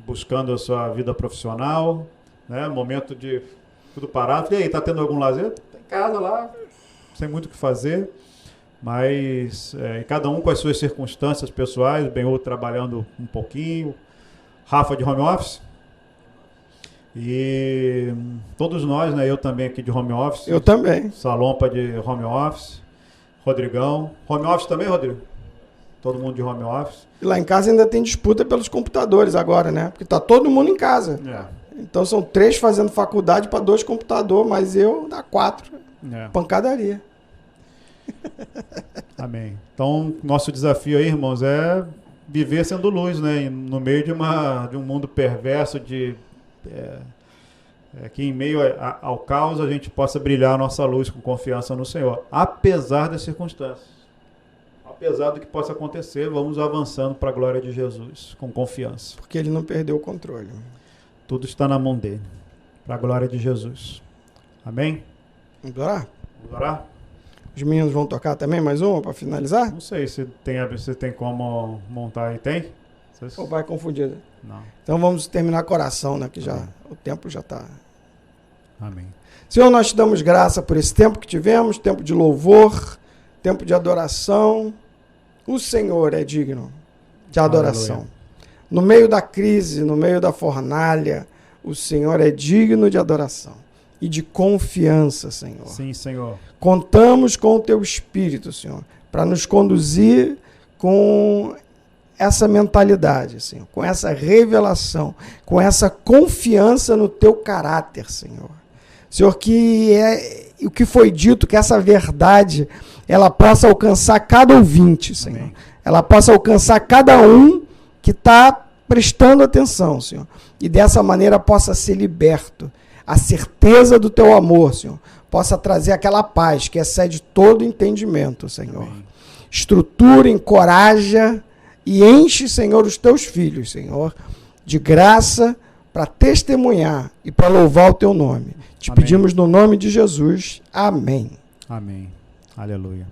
buscando a sua vida profissional, né? Momento de tudo parado. E aí, está tendo algum lazer? Está em casa lá, sem muito o que fazer, mas cada um com as suas circunstâncias pessoais. Ben-Hur trabalhando um pouquinho, Rafa de home office, e todos nós, né? Eu também aqui de home office. Eu também. Salompa de home office. Rodrigão. Home office também, Rodrigo? todo mundo de home office. E lá em casa ainda tem disputa pelos computadores agora, né? Porque tá todo mundo em casa. Então são 3 fazendo faculdade para 2 computadores, mas eu dá 4. Pancadaria. Amém. Então, nosso desafio aí, irmãos, é viver sendo luz, né? No meio de um mundo perverso, que em meio ao caos a gente possa brilhar a nossa luz com confiança no Senhor, apesar das circunstâncias. Apesar do que possa acontecer, vamos avançando para a glória de Jesus, com confiança. Porque ele não perdeu o controle. Tudo está na mão dele, para a glória de Jesus. Amém? Vamos orar? Vamos orar? Os meninos vão tocar também mais uma para finalizar? Não sei se tem como montar aí. Tem? Ou vai confundir? Não. Então vamos terminar com a oração, né? Que o tempo já está. Amém. Senhor, nós te damos graça por esse tempo que tivemos, tempo de louvor, tempo de adoração. O Senhor é digno de adoração. Aleluia. No meio da crise, no meio da fornalha, o Senhor é digno de adoração e de confiança, Senhor. Sim, Senhor. Contamos com o Teu Espírito, Senhor, para nos conduzir com essa mentalidade, Senhor, com essa revelação, com essa confiança no Teu caráter, Senhor. Senhor, que o que foi dito, que essa verdade, ela possa alcançar cada ouvinte, Senhor. Amém. Ela possa alcançar cada um que está prestando atenção, Senhor. E dessa maneira possa ser liberto. A certeza do Teu amor, Senhor, possa trazer aquela paz que excede todo entendimento, Senhor. Amém. Estrutura, encoraja e enche, Senhor, os Teus filhos, Senhor, de graça para testemunhar e para louvar o Teu nome. Te Amém. Pedimos no nome de Jesus. Amém. Amém. Aleluia.